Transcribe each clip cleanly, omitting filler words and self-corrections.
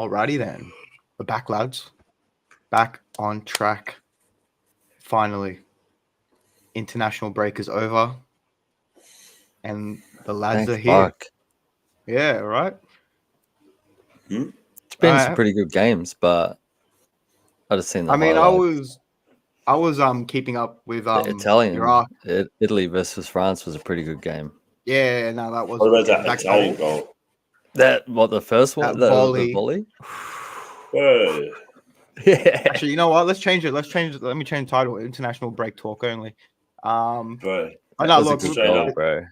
Alrighty then. We're back, lads. Back on track. Finally. International break is over. And the lads Thank are here. fuck. Yeah, right? It's been some pretty good games, but I just seen the highlights. I was keeping up with The Italian Iraq. Italy versus France was a pretty good game. Yeah, no, that was. What about that Italian goal? The first one, the volley. Whoa. Yeah. Actually, you know what? Let's change it. Let me change the title. International break talk only. Bro, I know. That was Look, a good goal, bro.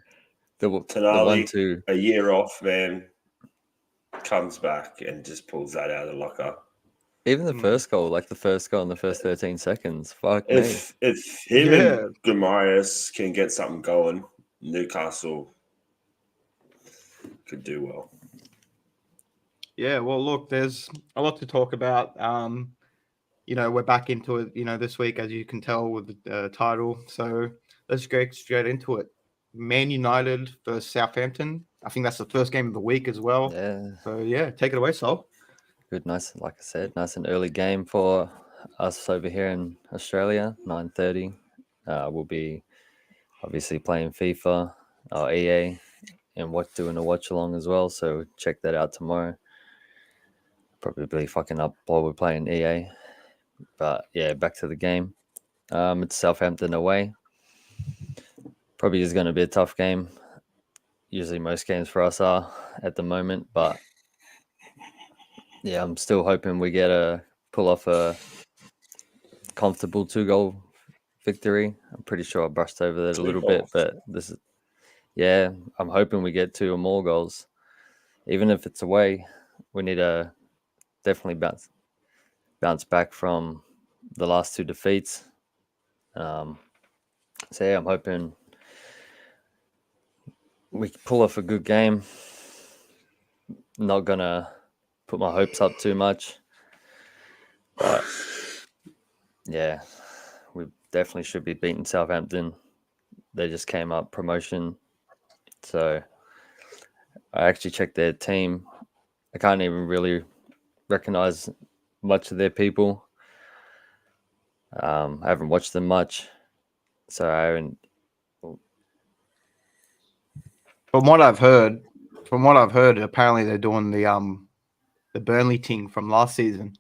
The 1-2. A year off, man, comes back and just pulls that out of the locker. Even the first goal, like the first goal in the first 13 seconds. Fuck me. If him and Gumarius can get something going, Newcastle could do well. Yeah, well, look, there's a lot to talk about. We're back into it, this week, as you can tell with the title. So let's go straight into it. Man United versus Southampton. I think that's the first game of the week as well. Yeah. So, yeah, take it away, Sol. Good, nice, like I said, nice and early game for us over here in Australia, 9:30. We'll be obviously playing FIFA or EA and doing a watch along as well. So check that out tomorrow. Probably fucking up while we're playing EA. But yeah, back to the game. It's Southampton away. Probably is going to be a tough game. Usually most games for us are at the moment, but yeah, I'm still hoping we pull off a comfortable 2-goal victory. I'm pretty sure I brushed over that a little bit, but I'm hoping we get 2 or more goals. Even if it's away, we need to definitely bounce back from the last 2 defeats. I'm hoping we pull off a good game. Not gonna put my hopes up too much, but yeah, we definitely should be beating Southampton. They just came up promotion, so I actually checked their team. I can't even really recognize much of their people. I haven't watched them much, so I haven't. From what I've heard, apparently they're doing the Burnley thing from last season.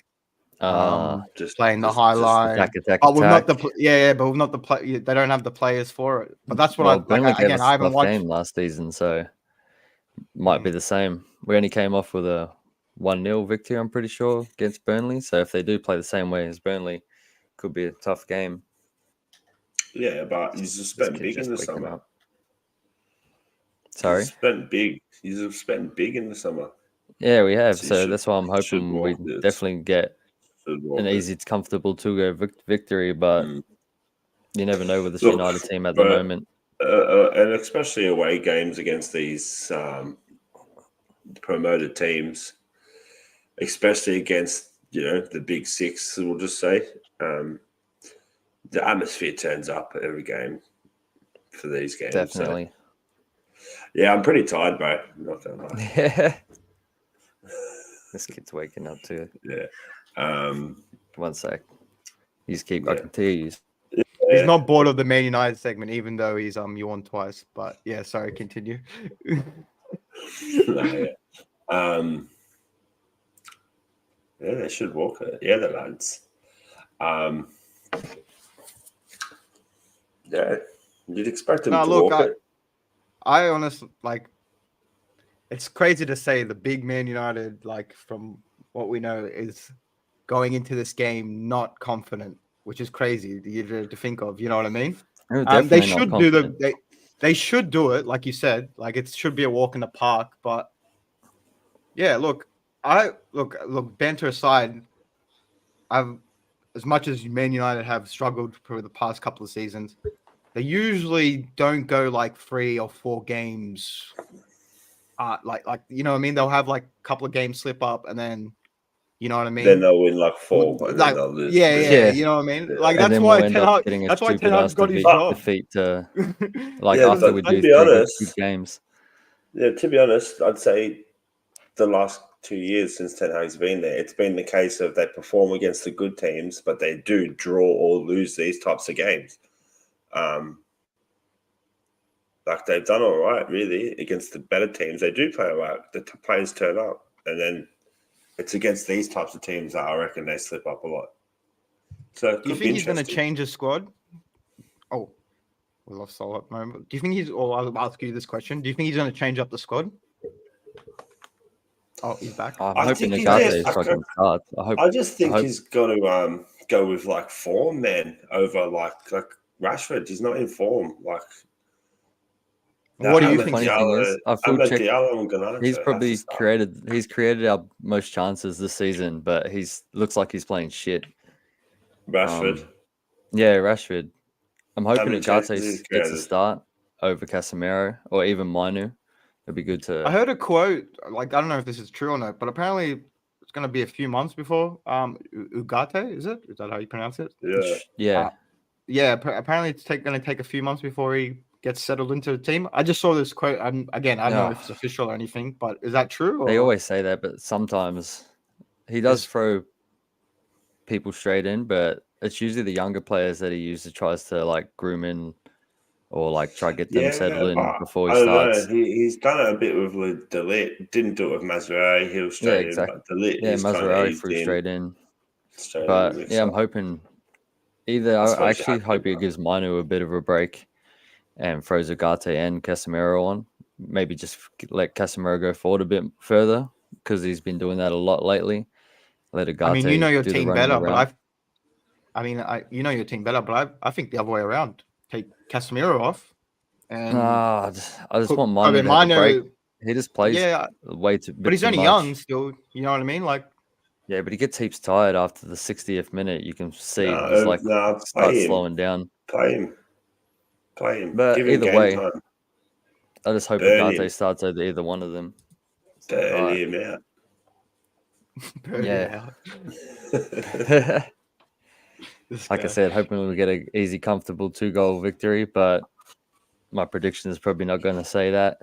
Just playing the high line. Attack. But we've not but we've not the play. They don't have the players for it. But that's what Burnley gave us I haven't watched game last season, so might be the same. We only came off with a 1-0 victory, I'm pretty sure, against Burnley. So if they do play the same way as Burnley, could be a tough game. Yeah, but he's just spent big in the summer. Up. Sorry? He's spent big in the summer. Yeah, we have. So that's why I'm hoping we definitely get an easy, comfortable 2-goal victory. But you never know with this United team at the moment. And especially away games against these promoted teams, especially against the big 6, we'll just say. The atmosphere turns up every game for these games. Definitely. So. Yeah, I'm pretty tired, bro. I'm not gonna lie. Yeah. This kid's waking up too. Yeah. 1 sec. I can hear you. He's not bored of the Man United segment, even though he's yawned twice. But yeah, sorry, continue. Yeah, they should walk it. Yeah, the lads. Yeah, you'd expect them to walk it. I honestly it's crazy to say the big Man United, from what we know, is going into this game not confident, which is crazy to think of. You know what I mean? They should they should do it, like you said. It should be a walk in the park. But yeah, look, banter aside, as much as Man United have struggled for the past couple of seasons, they usually don't go 3 or 4 games. You know what I mean? They'll have a couple of games slip up, and then you know what I mean. Then they'll win 4, and then they'll lose. Yeah, you know what I mean. That's why Ten Hag's got his job. Defeat to after we do 3 good games. Yeah, to be honest, I'd say the last 2 years since Ten Hag's been there. It's been the case of they perform against the good teams, but they do draw or lose these types of games. Like they've done all right, really, against the better teams. They do play all right. The players turn up, and then it's against these types of teams that I reckon they slip up a lot. So it Do you could be think he's going to interesting. change his squad? Oh, we lost Sol at the moment. Do you think he's? Or I'll ask you this question: do you think he's going to change up the squad? Oh, he's back. I'm I hoping think Ugarte he's is just- fucking starts. I just think hope- he's got to go with like form, man, over like Rashford. He's not in form. Like, What do you Ahmed think? Funny thing Diallo- is, I full Ahmed check. Diallo and Ganacho He's have probably to start. He's created our most chances this season, but looks like he's playing shit. Rashford. Yeah, Rashford. I'm hoping many chances Ugarte he's gets a created? start over Casemiro or even Manu. It'd be good to. I heard a quote. Like I don't know if this is true or not, but apparently it's going to be a few months before Ugarte. Is it? Is that how you pronounce it? Yeah. Yeah, Yeah. Apparently it's going to take a few months before he gets settled into the team. I just saw this quote. Again, I don't know if it's official or anything, but is that true? they or- always say that, but sometimes he does throw people straight in, but it's usually the younger players that he usually tries to like groom in or like try to get them settled in but before I he don't starts. know. He's done it a bit with Delete. Didn't do it with Mazraoui. He was straight exactly. in, but Delete Yeah, is kind of Mazraoui eased threw in. straight in. Straight in the But mix yeah, I'm up. hoping either. I I suppose you actually have to, hope it bro. gives Manu a bit of a break and throws Ugarte and Casemiro on. Maybe just let Casemiro go forward a bit further because he's been doing that a lot lately. Let Ugarte I mean, you know your do the team running better, around. but you know your team better, but I think the other way around. Take Casemiro off, and I just want I Manu mean, to have a break. Manu, He just plays yeah, way too. but he's only young still. You know what I mean? Like, Yeah, but he gets heaps tired after the 60th minute. You can see No, he's like no, starts play him. slowing down. Play him. But Give him either game way, time. I just hope Burn Ugarte him. starts over either one of them. Burn Right. him out. Yeah. yeah. Like I said, hoping we get an easy, comfortable 2-goal victory, but my prediction is probably not going to say that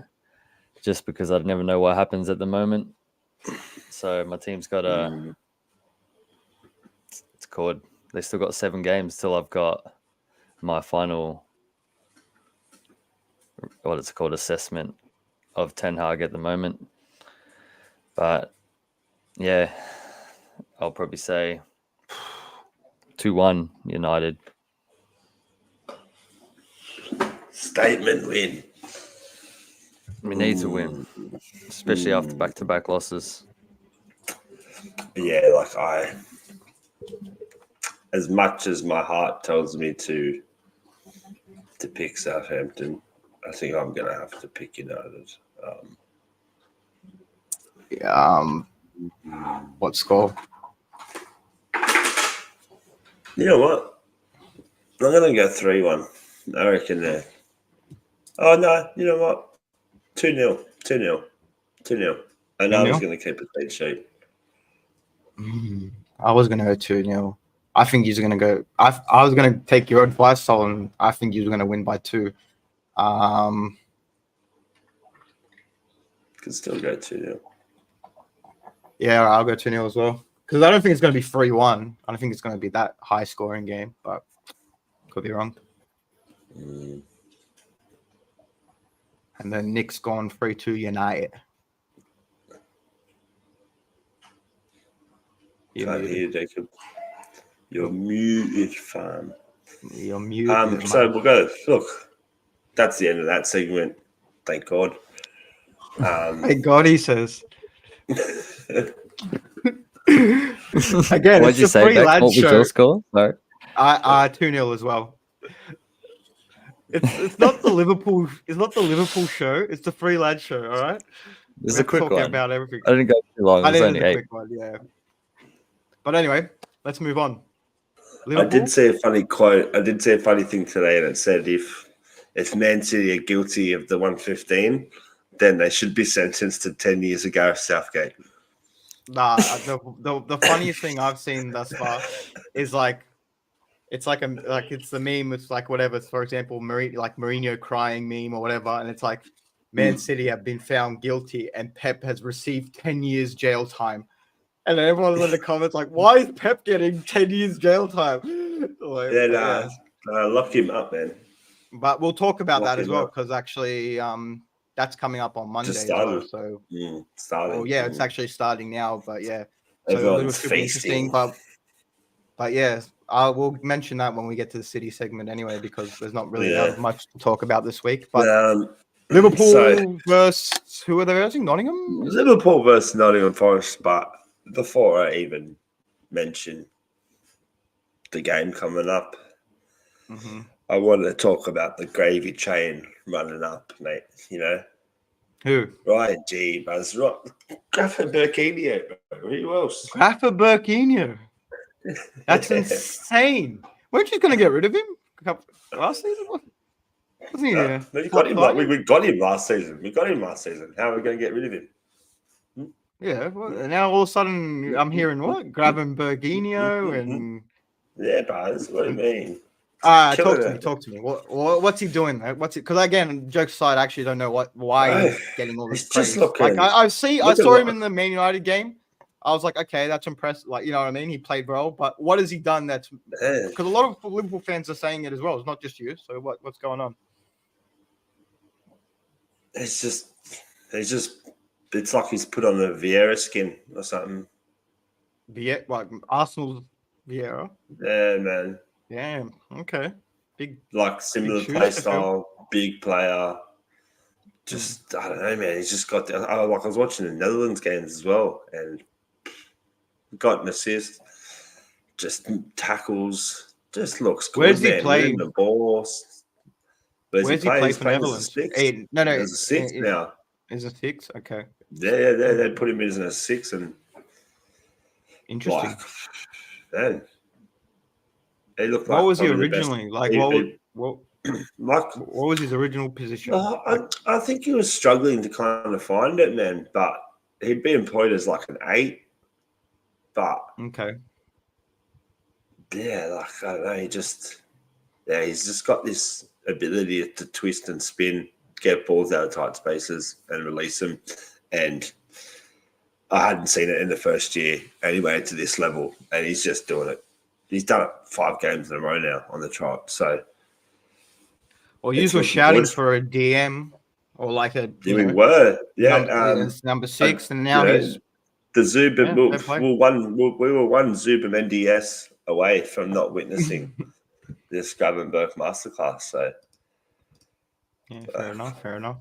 just because I'd never know what happens at the moment. So my team's got it's called, they still got 7 games till I've got my final, what it's called, assessment of Ten Hag at the moment. But yeah, I'll probably say 2-1 United. Statement win. We need to win, especially after back-to-back losses. Yeah, like as much as my heart tells me to pick Southampton, I think I'm going to have to pick United. What score? You know what? I'm going to go 3-1. I reckon there. Oh, no. You know what? 2-0. 2-0. 2-0. I know I was 2-0? going to keep a clean sheet. I was gonna go 2-0. I think he's gonna go. I was gonna take your advice, Sol, and I think he's gonna win by 2. Could still go 2-0. Yeah, I'll go 2-0 as well. Because I don't think it's gonna be 3-1. I don't think it's gonna be that high scoring game, but could be wrong. And then Nick's gone 3-2 United. Can't hear you, Jacob. You're muted, fam. You're muted. So we'll go. Look, that's the end of that segment. Thank God. Thank God, he says. Again, What'd you it's a say, free Bex? lad What was show. your score? Sorry. 2-0 as well. It's not the Liverpool. It's not the Liverpool show. It's the free lad show. All right. This is We're a quick talking one. about everything. I didn't go too long. It was It is only a 8. quick one, yeah. But anyway, let's move on. I Liverpool? did see a funny quote. I did see a funny thing today that said if Man City are guilty of the 115, then they should be sentenced to 10 years ago of Southgate. Nah, the funniest thing I've seen thus far is it's the meme. It's like whatever. For example, Mourinho crying meme or whatever, and it's like Man City have been found guilty and Pep has received 10 years jail time. And everyone's in the comments like, why is Pep getting 10 years jail time? Like, lock him up, man. But we'll talk about Lock that as him well up. because actually that's coming up on Monday Just as well. started. So, Starting. well, yeah, it's actually starting now. But yeah, so Everyone's should be interesting. feasting. But yeah, I will mention that when we get to the City segment anyway, because there's not really that much to talk about this week. But Liverpool versus who are they versus? Nottingham? Liverpool versus Nottingham Forest. But before I even mention the game coming up, I wanted to talk about the gravy train running up, mate. You know, who? Ryan G. Buzz, Rafa Burkini, bro. Who else? Rafa Burkini. That's insane. Weren't you going to get rid of him last season? Wasn't he? We got him. We got him last season. How are we going to get rid of him? Yeah. Well, now all of a sudden I'm hearing what? Grabbing Berginio and yeah, Buzz. What do you mean? Talk to me. What's he doing? What's it? Because again, jokes aside, I actually don't know why he's getting all this praise. Like I saw him in the Man United game. I was like, okay, that's impressive. Like, you know what I mean? He played well, but what has he done? That's because a lot of Liverpool fans are saying it as well. It's not just you. So what's going on? It's like he's put on a Vieira skin or something. Like Arsenal's Vieira. Yeah, man. Damn. Okay. Big. Like similar play style, big player. Just I don't know, man. He's just got. I was watching the Netherlands games as well, and got an assist. Just tackles. Just looks good. Where's he playing? The ball. Where's he play for Netherlands? No, there's a 6 now. Is a 6? Okay. Yeah. They put him in as a 6 and. Interesting. Man. He looked what was he originally? Like what was his original position? I think he was struggling to kind of find it, man. But he'd be employed as like an 8. But okay. Yeah, like I don't know, he's just got this ability to twist and spin, get balls out of tight spaces and release them. And I hadn't seen it in the first year anyway to this level, and he's just doing it. He's done it 5 games in a row now on the trot. So, well, you were shouting for a DM or like a. Yeah, we were. Number 6, and now he's the Zuba. We were one Zuba S away from not witnessing this Gravenberg masterclass. So, yeah, fair enough.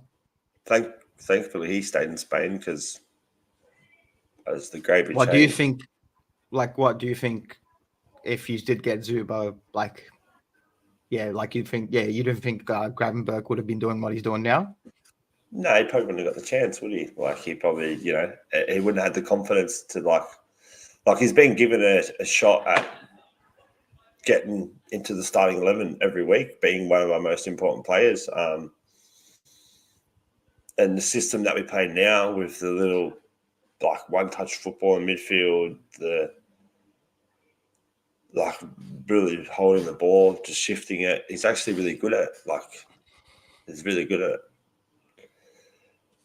Thankfully, he stayed in Spain because as the gravy. What do you think? What do you think? If you did get Zuba, you didn't think Gravenberg would have been doing what he's doing now? No, he probably wouldn't have got the chance, would he? He probably, he wouldn't have had the confidence to he's been given a shot at getting into the starting 11 every week, being one of our most important players. And the system that we play now with the little one-touch football in midfield, really holding the ball, just shifting it. He's actually really good at it. He's really good at it.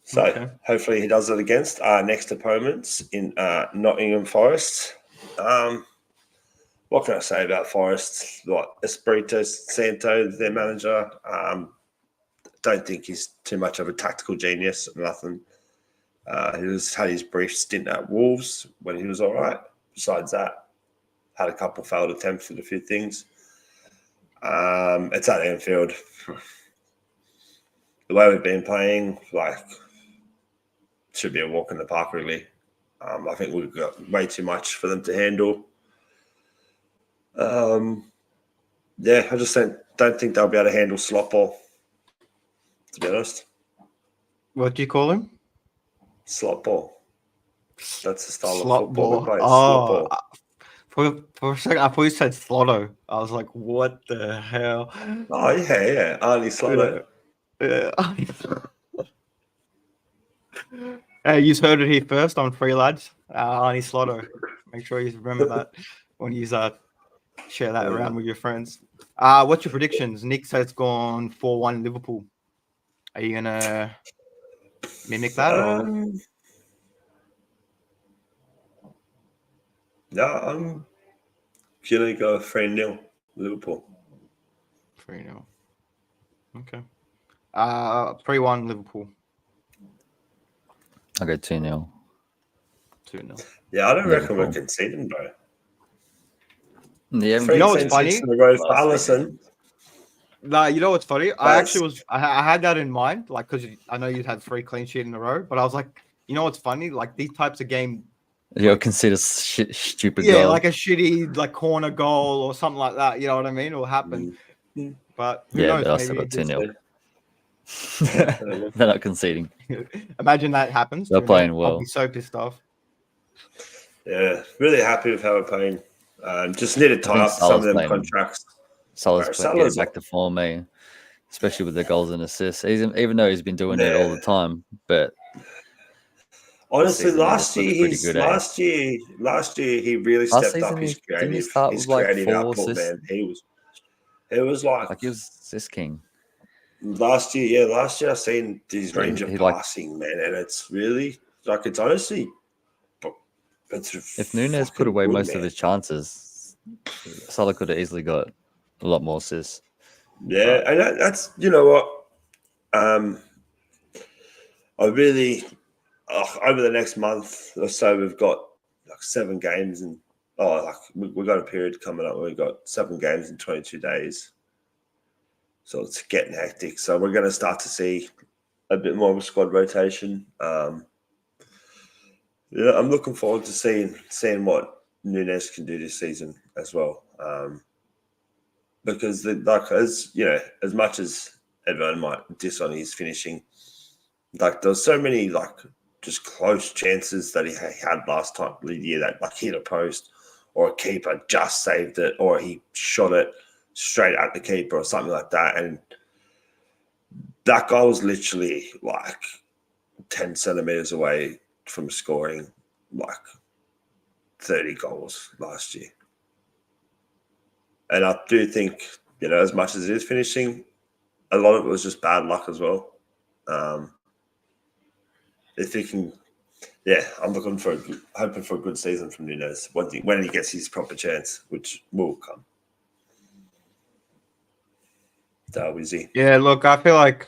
So hopefully he does it against our next opponents in Nottingham Forest. What can I say about Forest? Espirito Santo, their manager. Don't think he's too much of a tactical genius. Nothing. He had his brief stint at Wolves when he was all right. Besides that, had a couple failed attempts at a few things. It's at Anfield. The way we've been playing, should be a walk in the park, really. I think we've got way too much for them to handle. I just don't think they'll be able to handle slot ball, to be honest. What do you call him? Slot ball. That's the style slot of football we play. Slot ball. For a second, I thought you said Slotto. I was like, what the hell? Oh, yeah. Arnie Slotto. Yeah. Hey, you heard it here first on Free Lads. Arnie Slotto. Make sure you remember that when you share that around with your friends. What's your predictions? Nick says it's gone 4-1 Liverpool. Are you going to mimic that? Or No, I'm gonna go 3-0 Liverpool. 3-0. Okay. 3-1 Liverpool. I'll go 2-0. 2-0. Yeah, I don't reckon we're Liverpool. conceding, bro. Yeah, Three know what's clean funny? sheets in a row for Last week. Allison. Nah, you know what's funny? I That's- actually was. I had that in mind, like because I know you had 3 clean sheet in a row, but I was like, you know what's funny? Like these types of game, You'll consider stupid yeah, goal. like a shitty like corner goal or something like that. You know what I mean? Will happen. But who Yeah, knows? but I still Maybe got 2-0. Yeah. They're not conceding. imagine that happens. They're 2-0. playing I'll well. be so pissed off. Yeah, really happy with how we're playing. Just need to tie think up some of Salah's them playing- contracts. Salah's Bro, getting Salah's back to form, eh? Especially with the goals and assists. Even though he's been doing it all the time, but Honestly, season he last just looks year, pretty good, eh? last year he really Last stepped up season, his didn't he creative, start with like 4 output, assists? man. It was like Like he was assist king. last year. Yeah, last year I seen his So range of he, like- passing, man, and it's really like it's honestly. If Nunes put away most of his chances, Salah could have easily got a lot more assists. Yeah, and that's you know what, I really over the next month or so we've got like 7 games and we've got a period coming up where we've got 7 games in 22 days, so it's getting hectic. So we're going to start to see a bit more of a squad rotation. Yeah, I'm looking forward to seeing what Nunes can do this season as well. Because as you know, as much as everyone might diss on his finishing, like there's so many like just close chances that he had last time the year that like hit a post or a keeper just saved it or he shot it straight at the keeper or something like that, and that goal was literally like 10 centimeters away from scoring like 30 goals last year. And I do think, you know, as much as it is finishing, a lot of it was just bad luck as well. If he can, yeah, I'm hoping for a good season from Nunes when he gets his proper chance, which will come. So easy. Yeah, look, I feel like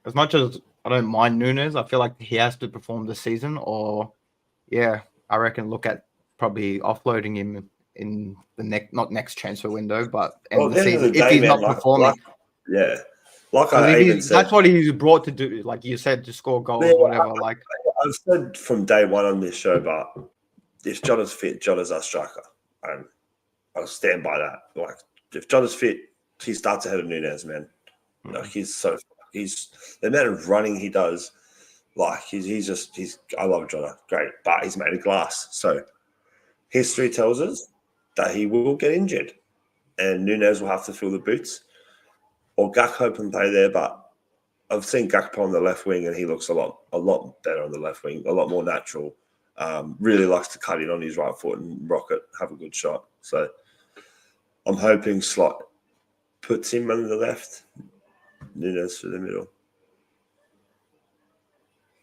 as much as I don't mind Nunes, I feel like he has to perform this season, or yeah, I reckon look at probably offloading him in the not next transfer window, but end of the season if he's not performing. Yeah, like I I even even said, that's what he's brought to do, like you said, to score goals, whatever. Like I've said from day one on this show, but if John is fit, John is our striker, and I'll stand by that. Like if John is fit, he starts ahead of Nunes, man. You know, he's the amount of running he does. Like he's I love John, great, but he's made of glass. So history tells us that he will get injured, and Nunes will have to fill the boots, or Gakpo can play there. But I've seen Gakpo on the left wing, and he looks a lot better on the left wing, a lot more natural. Really likes to cut in on his right foot and rock it, have a good shot. So I'm hoping Slot puts him on the left, Nunes through the middle.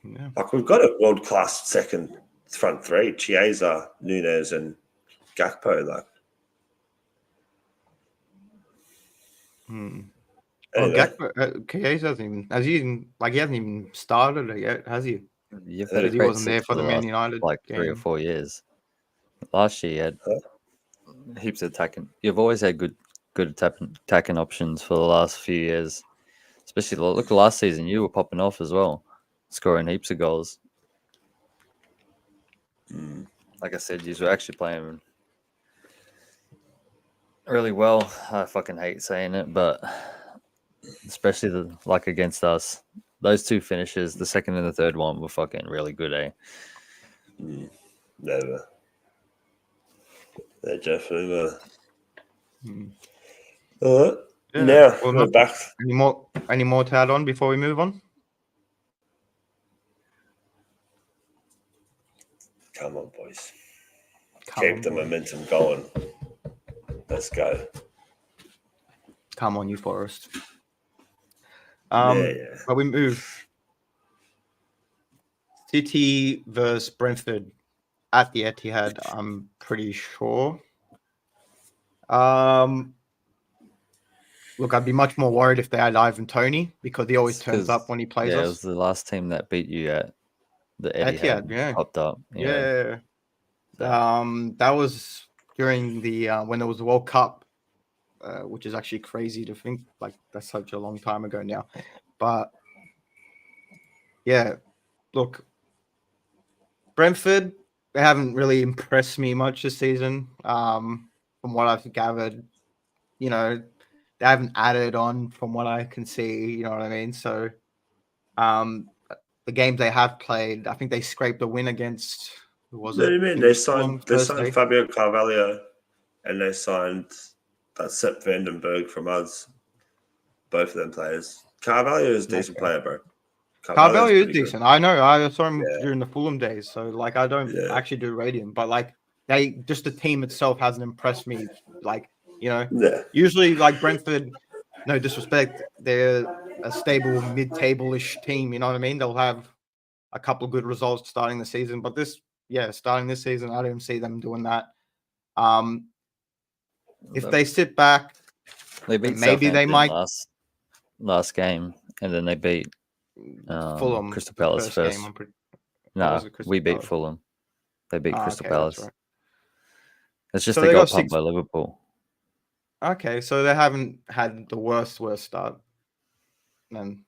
yeah. Like we've got a world-class second front three: Chiesa, Nunes, and Gakpo. Like, Well, anyway, Gakpo, Chiesa he hasn't even started it yet, has he? You've Because had a he great wasn't there for the Man last, United like 3 or game. 4 years. Last year, you had heaps of attacking. You've always had good attacking options for the last few years. Especially look last season, you were popping off as well, scoring heaps of goals. Like I said, you were actually playing really well. I fucking hate saying it, but especially like against us, those 2 finishes, the second and the third one, were fucking really good, eh? never. They definitely were. All right. Yeah. Now Well, we're back. Any more to add on before we move on? Come on, boys. Come Keep on, the boy. momentum going. Let's go. Come on, you Forest. Yeah. But we move. City versus Brentford at the Etihad. I'm pretty sure. Look, I'd be much more worried if they had Ivan Toney because he always turns up when he plays Yeah, it us. was the last team that beat you at the Etihad, Etihad. yeah. Popped up. Yeah. That was during the when there was the World Cup, which is actually crazy to think like that's such a long time ago now. But yeah, look, Brentford, they haven't really impressed me much this season. From what I've gathered, you know, they haven't added on from what I can see. You know what I mean? So, the games they have played, I think they scraped a win against. Who was What do it? you I mean? think it was Fulham They signed Thursday. Fabio Carvalho, and they signed that Sepp Vandenberg from us. Both of them players. Carvalho is a decent player, bro. Carvalho is pretty decent. I know. I saw him Yeah. during the Fulham days. So, like, I don't Yeah. actually do radium, but like, the team itself hasn't impressed me. Like, you know, Yeah. usually like Brentford, no disrespect, they're a stable mid-table-ish team. You know what I mean? They'll have a couple of good results starting the season, but starting this season, I don't see them doing that. If they sit back, They beat maybe they Southampton might. last game, and then they beat Fulham, Crystal the Palace first first. game. I'm pretty. No, was it, Crystal we beat Palace? Fulham. They beat Crystal Okay, that's Palace. right. It's just So they they got got pumped 6 by Liverpool. Okay, so they haven't had the worst start. Then,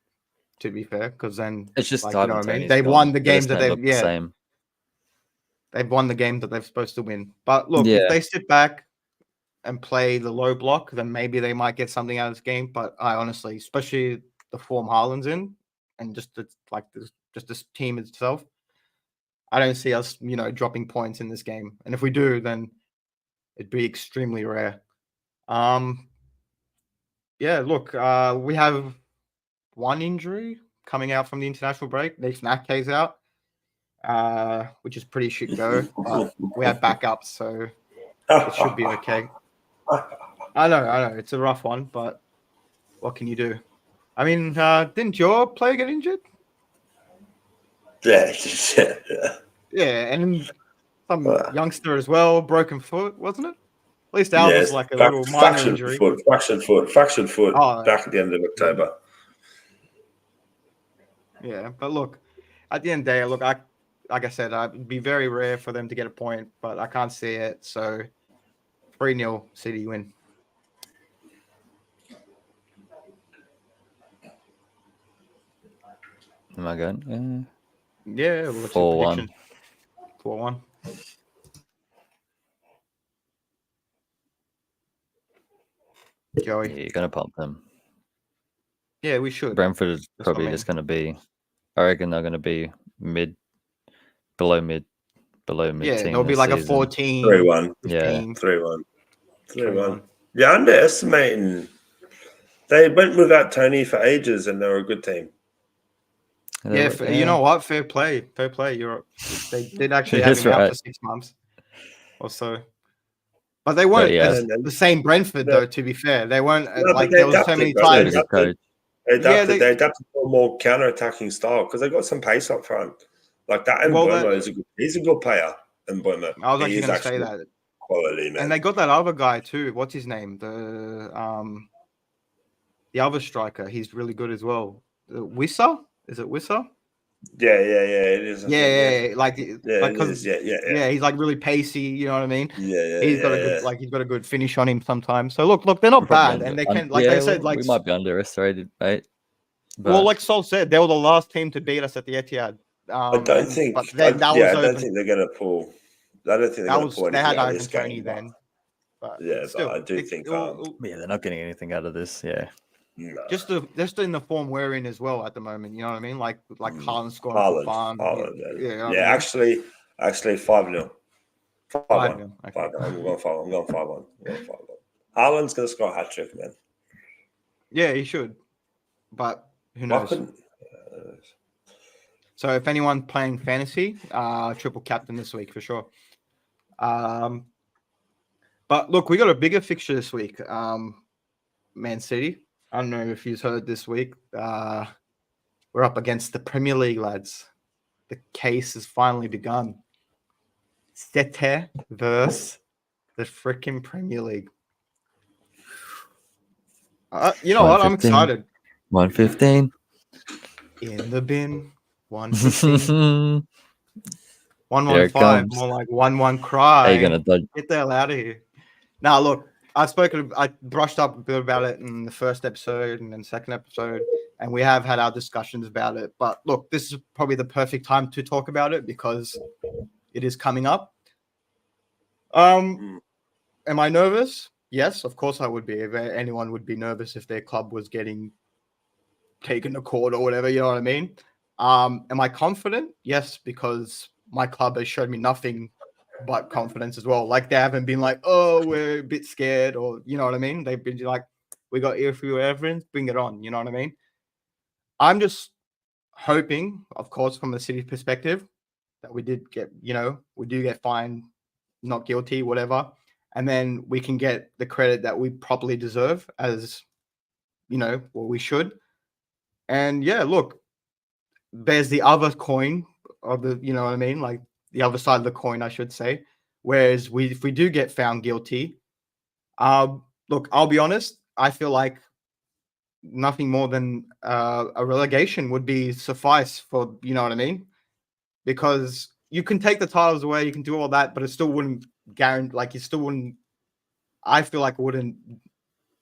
to be fair, because then It's just like you know Ivan what I mean. Toney's They've gone. won the They games just that don't look the same. they've won the game that they're supposed to win. But look, Yeah. if they sit back and play the low block, then maybe they might get something out of this game. But I honestly, especially the form Haaland's in, and just this team itself, I don't see us, dropping points in this game. And if we do, then it'd be extremely rare. Yeah, look, we have one injury coming out from the international break. Nathan Ake's out, which is pretty shit go. But we have backups, so it should be okay. I know, it's a rough one, but what can you do? I mean, didn't your player get injured? Yeah. Yeah, and some youngster as well, broken foot, wasn't it? At least ours was like a little minor fractured injury. Fractured foot Oh, back at the end of October. Yeah, but look, at the end of the day, look, like I said, it'd be very rare for them to get a point, but I can't see it. So 3-0 City win. Am I good? Yeah, what's your 4-1. prediction? 4-1. Joey. Yeah, you're gonna pump them. Yeah, we should. Brentford is probably just gonna be. I reckon they're gonna be below mid. Yeah, team there'll be this like a season. 14. 3-1. 15. 3-1. 3-1. You're underestimating. They went without Tony for ages, and they're a good team. Yeah, you know what? Fair play. They did actually have him out for 6 months or so. But they weren't the same Brentford, though, to be fair. They weren't there was so many times. They adapted to a more counter-attacking style because they got some pace up front. Like that, and he's a good player. And Mbeumo, I was actually going to say that. Quality, man. And they got that other guy too. What's his name? The other striker. He's really good as well. Wissa? Is it Wissa? Yeah, it is. Yeah, he's like really pacey. You know what I mean? Yeah. He's got a good finish on him sometimes. So look, they're not bad, and they can, like I said, we might be underestimated, mate. Well, like Sol said, they were the last team to beat us at the Etihad. I don't think. I don't think they're going to pull. I don't think they're going to pull anything out of Ivan this Toney game. then. But still, but I do think. Yeah, they're not getting anything out of this. Yeah. No. Just in the form we're in as well at the moment. You know what I mean? Like Haaland scoring for fun. Yeah, actually 5-0. 5-1. Okay. I'm going 5-1. Haaland's going to score a hat trick, man. Yeah, he should. But who knows? So if anyone playing fantasy, triple captain this week for sure. But look, we got a bigger fixture this week. Man City. I don't know if you've heard this week. We're up against the Premier League lads, the case has finally begun. City versus the freaking Premier League. You know what? I'm 115. excited. 115. In the bin. 115. There it 115. comes. More like 1-1 cry. How you gonna dodge? Get the hell out of here. Now, look, I brushed up a bit about it in the first episode and then second episode, and we have had our discussions about it. But look, this is probably the perfect time to talk about it because it is coming up. Am I nervous? Yes, of course I would be. If anyone would be nervous if their club was getting taken to court or whatever, you know what I mean? Am I confident? Yes, because my club has showed me nothing but confidence as well. Like they haven't been like, oh, we're a bit scared, or you know what I mean? They've been like, we got ear for your evidence, bring it on. You know what I mean? I'm just hoping, of course, from the city perspective, that we do get fined, not guilty, whatever, and then we can get the credit that we properly deserve, as we should. And yeah, look, there's the other coin of the, you know what I mean? Like the other side of the coin, I should say. Whereas if we do get found guilty, look, I'll be honest, I feel like nothing more than a relegation would be suffice for, you know what I mean? Because you can take the titles away, you can do all that, but it still wouldn't guarantee, like, I feel like it wouldn't,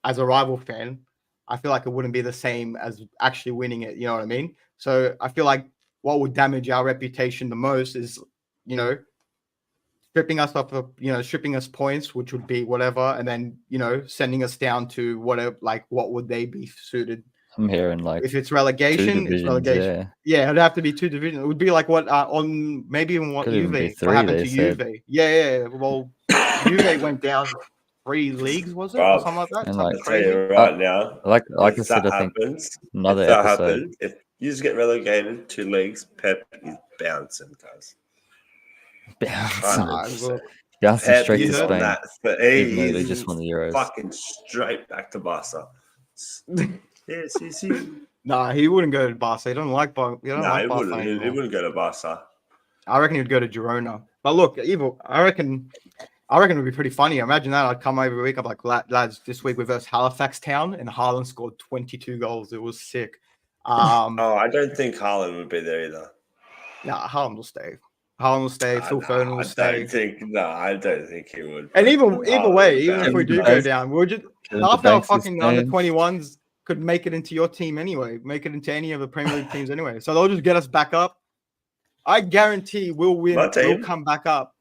as a rival fan, I feel like it wouldn't be the same as actually winning it, you know what I mean? So I feel like what would damage our reputation the most is, stripping us stripping us points, which would be whatever, and then, sending us down to whatever, like, what would they be suited? I'm hearing like If it's relegation, it's relegation. Yeah, it'd have to be 2 divisions. It would be like what on maybe even what Could even be Juve, 3, what happened they to said. Juve. Yeah. Well, Juve went down 3 leagues, was it, or something like that? And Something like, I'll tell crazy. you right now, like I if said, that I think happens, another if that episode. happens, if you just get relegated 2 leagues, Pep is bouncing, guys. Bouncing. Nah, look, Bouncing Pep straight to is on Spain. that, but Even though he they is just won the Euros. fucking straight back to Barca. Yes. nah, he wouldn't go to Barca. He don't like Barca. He don't like He Barca wouldn't. He anymore. wouldn't go to Barca. I reckon he'd go to Girona. But look, I reckon it would be pretty funny. Imagine that. I'd come every week. I'm like, lads, this week we versus Halifax Town, and Haaland scored 22 goals. It was sick. I don't think Haaland would be there either. Nah, Haaland will stay. Phil Foden will stay. I don't think he would. And either way, even if we do go down, we'll just half our fucking under 21s could make it into your team anyway, make it into any of the Premier League teams anyway. So they'll just get us back up. I guarantee we'll win. We'll come back up.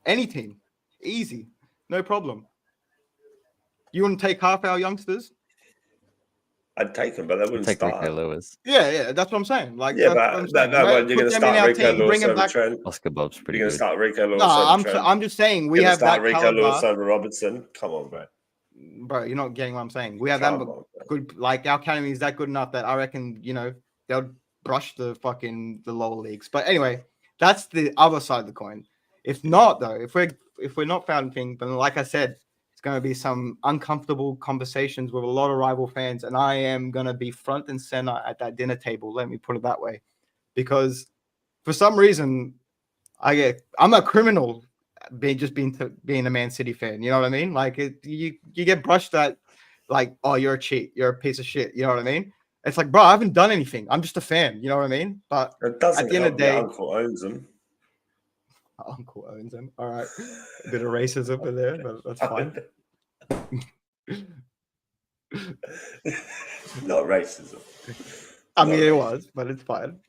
Any team, easy, no problem. You wouldn't take half our youngsters? I'd take them, but they wouldn't Take start. Rico Lewis. Yeah, that's what I'm saying. Like, Yeah, but that one, you're going to start Rico Lewis over Trent. Oscar Bob's pretty You're going good. to start Rico Lewis No, over Trent. I'm just saying we have that Rico caliber. Lewis over Robertson. Come on, bro. Bro, you're not getting what I'm saying. We have that good, like, our academy is that good enough that I reckon, they'll brush the lower leagues. But anyway, that's the other side of the coin. If not, though, if we're not found thing, then like I said, it's going to be some uncomfortable conversations with a lot of rival fans, and I am going to be front and center at that dinner table. Let me put it that way, because for some reason, I'm a criminal being a Man City fan. You know what I mean? Like you get brushed at, like, oh, you're a cheat, you're a piece of shit. You know what I mean? It's like, bro, I haven't done anything. I'm just a fan. You know what I mean? But at the end of the day, Uncle owns them. All right, a bit of racism in there, but that's fine. Not racism. I mean, it was, but it's fine.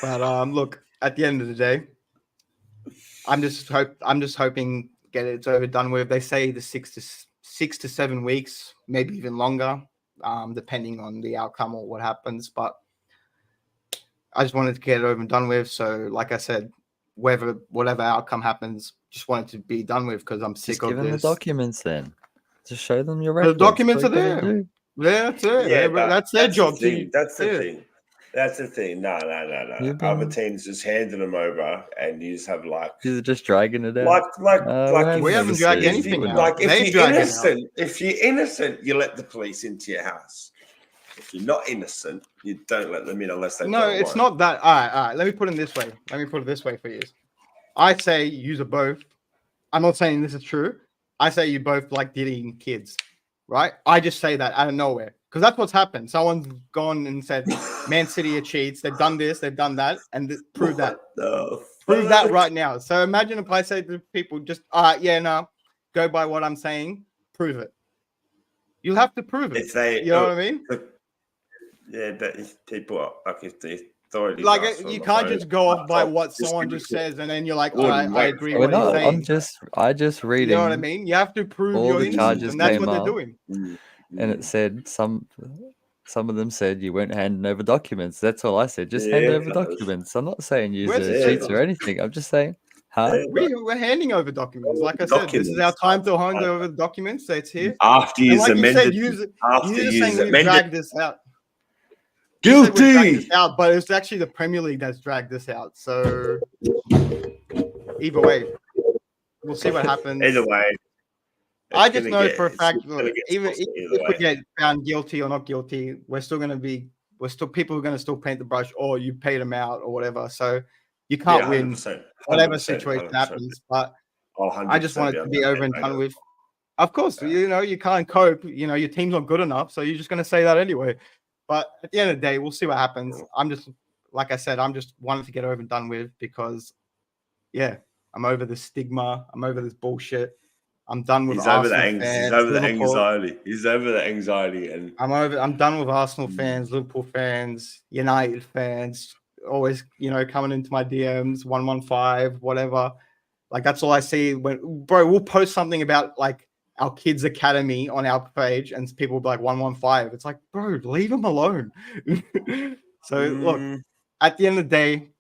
But look, at the end of the day, I'm just hoping it's over done with. They say the 6 to 7 weeks, maybe even longer, depending on the outcome or what happens. But I just wanted to get it over and done with. So, like I said, whatever outcome happens, just want it to be done with, because I'm sick of this. Give them the documents then. Just show them your records. The documents are there. Yeah, that's it. Yeah, that's their job. That's the thing. No. Other teams just handing them over, and you just have You're just dragging it out. We haven't dragged anything out. Like if you're innocent, you let the police into your house. If you're not innocent, you don't let them in unless they. No, it's not that. All right. Let me put it this way. For you. I say use a both. I'm not saying this is true. I say you both like dating kids, right? I just say that out of nowhere because that's what's happened. Someone's gone and said, Man City are cheats. They've done this, they've done that, and prove that. Prove that right now. So imagine if I say to people, just, go by what I'm saying, prove it. You'll have to prove it. If they, you know what I mean? Yeah, but if people are like, if the authorities, like you can't just go off by what someone just says, and then you're like, all right, I agree with what he's saying. I just reading. You know what I mean? You have to prove your innocence, and that's what they're doing. And it said some of them said you weren't handing over documents. That's all I said. Just hand over documents. I'm not saying use cheats or anything. I'm just saying, we're handing over documents. Like I said, this is our time to hand over the documents. So it's here. After you amended, you're saying we dragged this out. Guilty. Out, but it's actually the Premier League that's dragged this out. So either way, we'll see what happens. Either way, I just know for a fact, even if we get found guilty or not guilty, people are going to still paint the brush, or you paid them out or whatever. So you can't win whatever situation happens. But I just want it to be over and done with. Of course, you can't cope. Your team's not good enough, so you're just going to say that anyway. But at the end of the day, we'll see what happens. I'm just wanting to get over and done with because, I'm over the stigma. I'm over this bullshit. I'm done with Arsenal fans. He's over the anxiety. He's over the anxiety, and I'm done with Arsenal fans, Liverpool fans, United fans. Always, coming into my DMs, 115, whatever. Like that's all I see. We'll post something about like our kids' academy on our page, and people will be like 115. It's like, bro, leave them alone. So look, at the end of the day,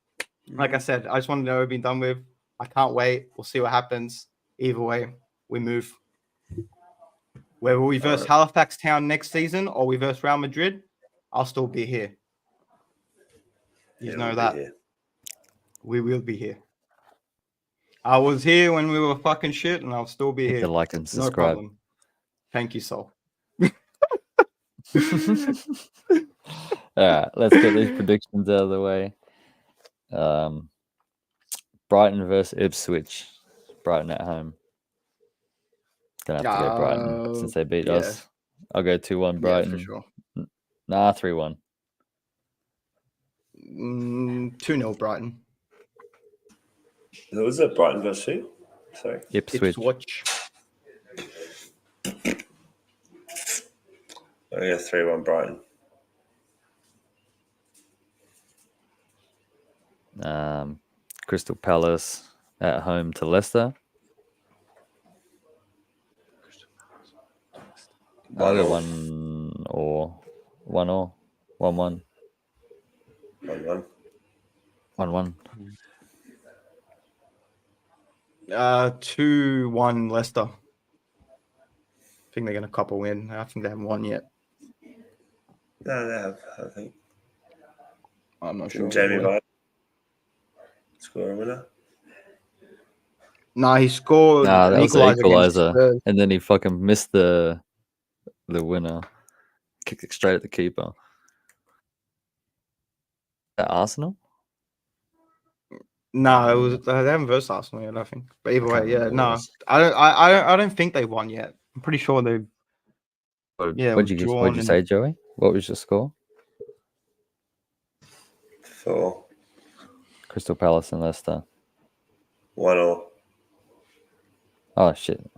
like I said, I just want to know we've been done with. I can't wait. We'll see what happens. Either way, we move. Whether we verse Halifax Town next season or we verse Real Madrid, I'll still be here. You know that. We will be here. I was here when we were fucking shit, and I'll still be here. Like and subscribe. No problem. Thank you, Sol. All right, let's get these predictions out of the way. Brighton versus Ipswich. Brighton at home. Gonna have to go Brighton since they beat us. I'll go 2-1 Brighton. For sure. Nah, 3-1. 2-0 Brighton. Who was it? Brighton versus who? Sorry. Ipswich. I go 3-1 Brighton. Crystal Palace at home to Leicester. I'll go 1-1. 1-1. 1-1. 2-1 Leicester. I think they're going to cop a win. I think they haven't won yet. No, they have, I think. I'm not sure. Jamie Vardy score a winner? No, he scored that was the equalizer. And then he fucking missed the winner. Kicked it straight at the keeper. At Arsenal? No, it was they haven't versed Arsenal yet, I think. But either way, I don't think they won yet. I'm pretty sure they. What'd you say, Joey? What was your score? 4. Crystal Palace and Leicester. 1-1. Oh shit!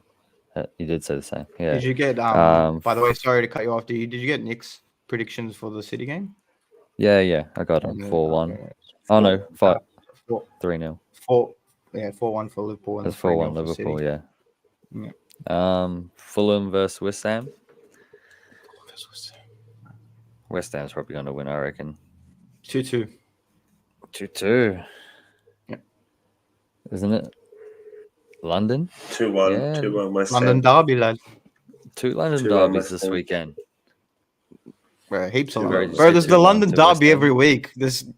You did say the same. Yeah. Did you get? By the way, sorry to cut you off. Did you get Nick's predictions for the City game? Yeah. I got them 4-1. Oh no, 5. 3-0. 4-1 for Liverpool. And that's 4-1 Liverpool. Yeah. Fulham versus West Ham. West Ham's probably going to win, I reckon. 2-2. 2-2. Yeah. Isn't it? London? 2-1. Yeah. 2-1 West Ham. London derby, lad. 2 London derbies this weekend. Bro, heaps of them. Bro, there's the London derby every week.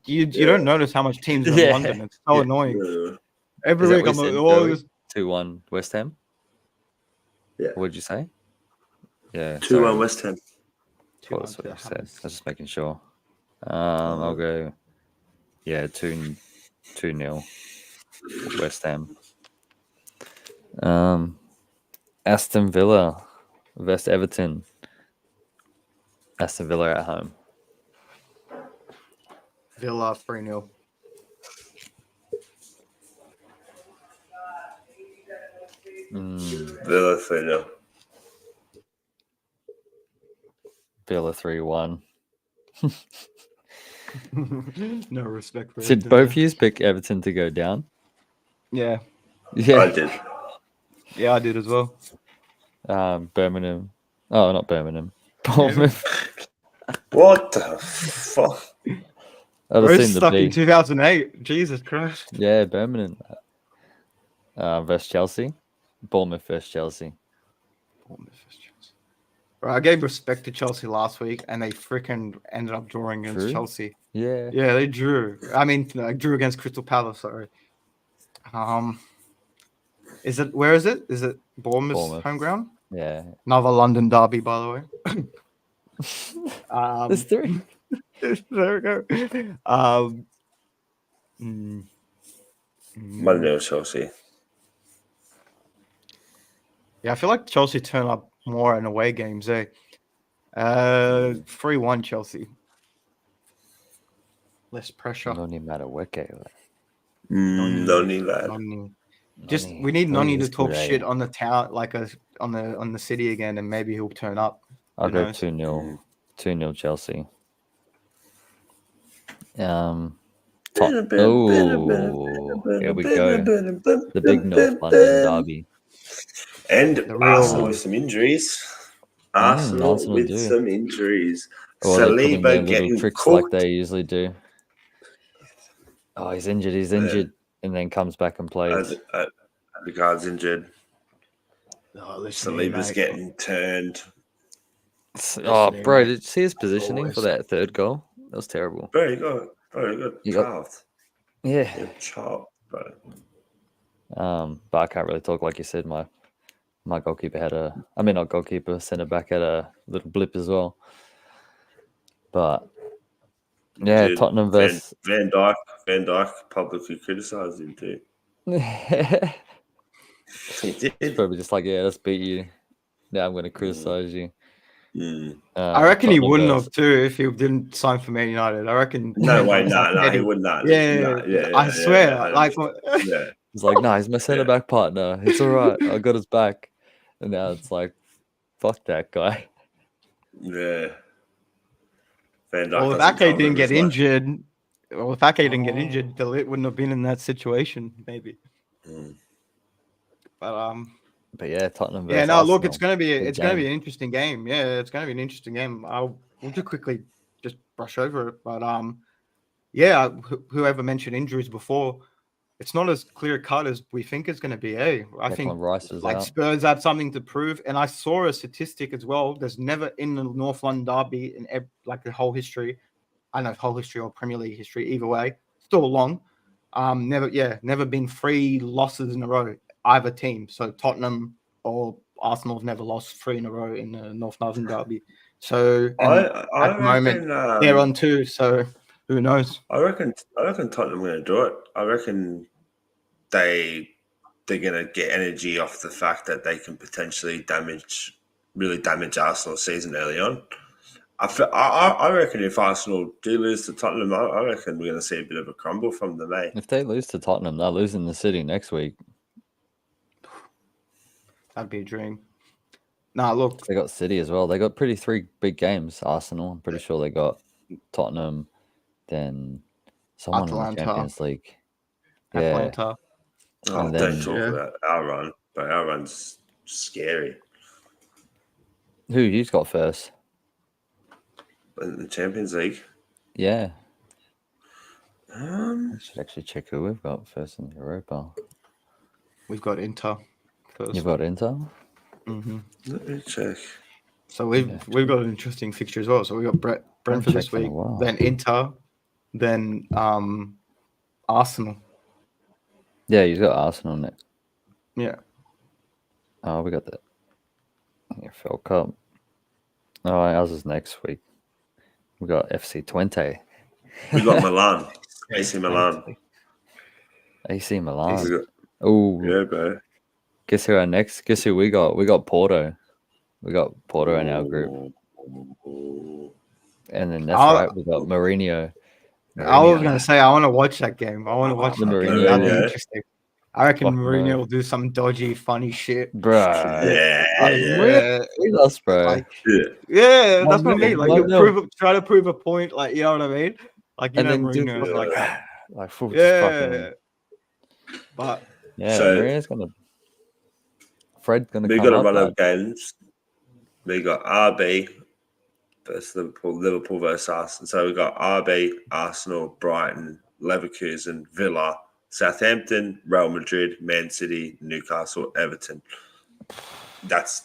You don't notice how much teams are in London. It's so annoying. Yeah. Every week I'm like, 2-1 West Ham. Yeah. What'd you say? Yeah. 2-1 West Ham. Well, that's what that you said. I happens. was just making sure. I'll go. Yeah, 2-0 West Ham. Aston Villa vs Everton. Aston Villa at home. Villa 3-0. Villa 3-0. Villa 3-1. No respect for Did Everton both there. of you pick Everton to go down? Yeah. Yeah. I did. Yeah, I did as well. Birmingham. Oh, not Birmingham. Bournemouth. What the fuck? I'd have Bro's seen the stuck in B. 2008. Jesus Christ. Yeah, Birmingham. Versus Chelsea. Bournemouth versus Chelsea. Right, I gave respect to Chelsea last week, and they freaking ended up drawing against Drew? Chelsea. Yeah. Yeah, they drew. I mean, drew against Crystal Palace. Sorry. Is it? Where is it? Is it Bournemouth's home ground? Yeah. Another London derby, by the way. There's three. There we go. 1-0 Chelsea. Yeah, I feel like Chelsea turn up more in away games, eh? 3-1 Chelsea. Less pressure. No matter what game. Noni lad. Noni. Just we need Noni to talk shit on the town, like on the city again, and maybe he'll turn up. I'll Who go knows? 2-0. 2-0 Chelsea. Oh, here we go. The big North London derby. And The real- Arsenal with some injuries. Arsenal with do. some injuries. Or they're putting their Saliba little getting tricks like cooked. they usually do. Oh, he's injured, and then comes back and plays. The guard's injured. Oh, listen to me, Saliba's mate. getting turned. Oh, me, bro, mate. did you see his positioning for that third goal? That was terrible. Very good. Very good. You got- Carved. Yeah. Yeah, chopped, bro. But I can't really talk like you said. My goalkeeper not goalkeeper, centre back had a little blip as well. But yeah, Dude, Tottenham versus Van Dijk publicly criticised him too. He did. probably just like, yeah, let's beat you. Now I'm going to criticize you. I reckon he Tottenham wouldn't versus- have too if he didn't sign for Man United. I reckon. No way, no, he would not. Yeah, I swear. Like, yeah. He's like, no, he's my centre back partner. It's all right. I got his back. And now it's like, fuck that guy. Yeah. Van Dijk well, if doesn't Ake cover didn't him get as much. injured, De Ligt wouldn't have been in that situation, maybe. But yeah, Tottenham versus yeah, no, look, Arsenal. it's gonna be Big an game. interesting game. Yeah, it's gonna be an interesting game. We'll just quickly just brush over it, but yeah, whoever mentioned injuries before, it's not as clear cut as we think it's gonna be. I think Declan Rice is like out. Spurs have something to prove, and I saw a statistic as well. There's never in the North London derby in like the whole history. I don't know if whole history or Premier League history. Either way, still long. Never been 3 losses in a row either team. So Tottenham or Arsenal have never lost 3 in a row in the North London derby. So at the moment they're on 2. So who knows? I reckon Tottenham are going to do it. I reckon they're going to get energy off the fact that they can potentially really damage Arsenal's season early on. I reckon if Arsenal do lose to Tottenham, I reckon we're going to see a bit of a crumble from them, eh? If they lose to Tottenham, they're losing the City next week. That'd be a dream. Nah, look, They got City as well. They got 3 big games. Arsenal, I'm pretty sure they got Tottenham, then someone in Atalanta. the Champions League. Yeah. Atlanta. Oh, And don't then- talk about our run, but our run's scary. Who's got first? In the Champions League. Yeah. I Um, should actually check who we've got first in Europa. We've got Inter first. You've got Inter? let me check. So we've got an interesting fixture as well. So we got Brentford this checked in a week, while. then Inter, then Arsenal. Yeah, you've got Arsenal next. Yeah. Oh, we got the EFL Cup. Oh, ours is next week. We got FC Twente, We got Milan, AC Milan. AC We Milan. got- Oh, yeah, bro. guess who our next? Guess who we got? We got Porto. We got Porto in our group, and then that's I'll- right. We got Mourinho. I was gonna say I want to watch that game. I want to watch The that game. Mourinho. That'd be Yeah. interesting. I reckon Fuck Mourinho no. will do some dodgy, funny shit. Bruh. Yeah, Like, yeah. With us, bro. Like, Yeah. yeah, that's what I 1-0, mean. Like, 1-0. try to prove a point. Like, you know what I mean? Like, you And know, then do Mourinho is like that. like full just Yeah, fucking but yeah. So- Mourinho's gonna Fred's gonna We come got a up. run Lad. of games. We got RB versus Liverpool versus Arsenal. So we got RB, Arsenal, Brighton, Leverkusen, Villa, Southampton, Real Madrid, Man City, Newcastle, Everton. That's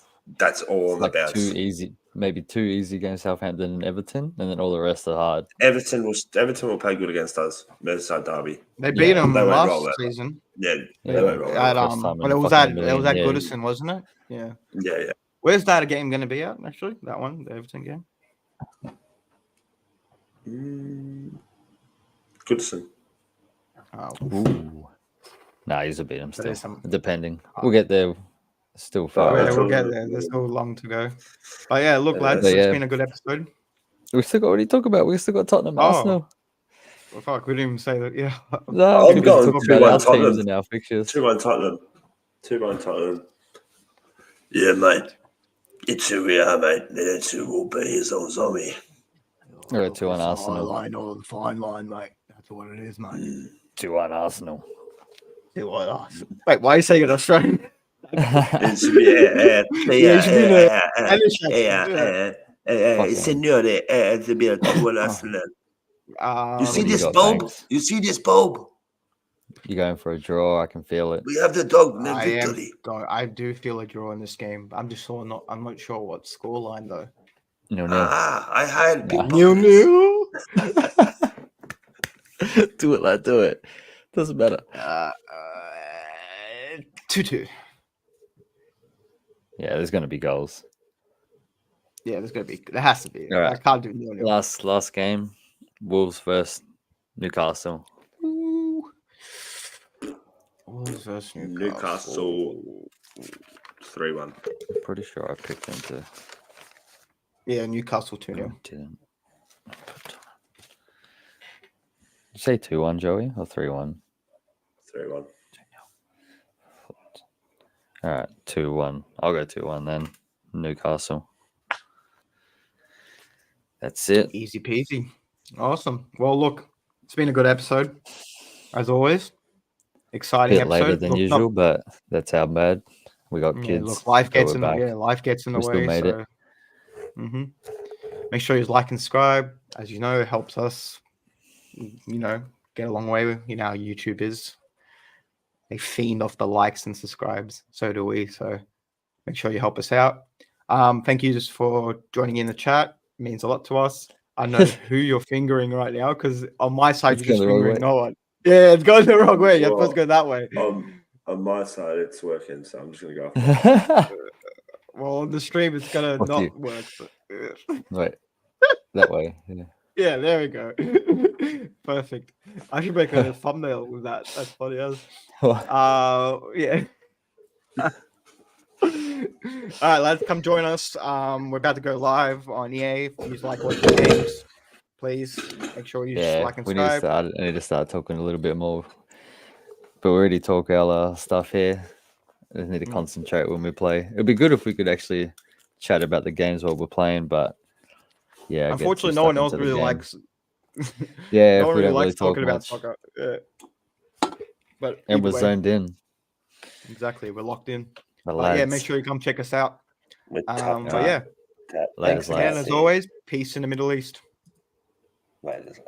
all on Like the bounce. maybe two easy games, Southampton and Everton, and then all the rest are hard. Everton will play good against us. Merseyside derby. they beat Yeah, him they won't last roll that. season. Yeah, Yeah, they won't roll At, that. First time but in it was fucking at a million years. Goodison, wasn't it? Yeah. Yeah. Where's that game going to be at? Actually, that one, the Everton game. Goodison. Oh, Ooh. Nah, he's a beat him That still. is some- Depending, we'll get there. Still far. yeah, yeah, away. we'll get there. There's so long to go. But yeah, look, Yeah, lads, but it's yeah. been a good episode. We still got what do you talk about? We still got Tottenham, Oh. Arsenal. Well, fuck, we didn't even say that. Yeah. No, I'm we going talked 2-1 about our Tottenham. teams and our fixtures. 2-1 Tottenham. 2-1 Tottenham. Yeah, mate. It's who we are, mate. It's who we'll be as long as I'm here. We're at 2-1 Arsenal. line or the fine line, mate. That's what it is, mate. 2-1 Arsenal. Wait, why are you saying it Australian? It's, Signore, it's a bit of 2-1 Arsenal. You see What do you this got, bulb? Banks? You see this bulb? You're going for a draw. I can feel it. We have the dog, the I am. victory. I do feel a draw in this game. I'm not sure what scoreline though. 0-0. I hired Nah. pickpockets. Do it, lad. Do it. Doesn't matter. 2-2. Yeah, there's going to be goals. Yeah, there has to be. All right. I can't do 0-0. Last game, Wolves versus Newcastle. Wolves versus Newcastle 3-1. I'm pretty sure I picked them to. Yeah, Newcastle 2-0. Didn't. Did you say 2-1, Joey, or 3-1? 3-1. All right, 2-1. I'll go 2-1 then. Newcastle. That's it. Easy peasy. Awesome. Well, look, it's been a good episode, as always. Exciting Bit episode. later than Look, usual, but that's how bad. We got Yeah, kids. look, life so gets we're in back. life gets in the We still way. made it. Make sure you like and subscribe. As you know, it helps us, get a long way. How YouTube is. They feed off the likes and subscribes. So do we. So make sure you help us out. Thank you just for joining in the chat. It means a lot to us. I know who you're fingering right now because on my side, It's you're just going the wrong fingering no one. Yeah, it's going the wrong way. You're supposed to go that way. On my side, it's working, so I'm just going to go. Well, on the stream, it's going to Fuck not you. work. But, Wait, that way. Yeah. yeah, there we go. Perfect. I should make a thumbnail with that. That's funny as. Yeah. All right, lads, come join us. We're about to go live on EA. If you like watching games, please make sure you just like and we need to subscribe. start. I need to start talking a little bit more. But we already talk our stuff here. I just need to concentrate when we play. It'd be good if we could actually chat about the games while we're playing, but yeah. Unfortunately, no one else really likes. Yeah, no one we really don't likes talk talking about much. soccer. Yeah. But And either we're way, zoned in. exactly, we're locked in. The But yeah, lads. make sure you come check us out. But Alright. yeah, Lads, thanks again lads. as always. Peace in the Middle East. Lads.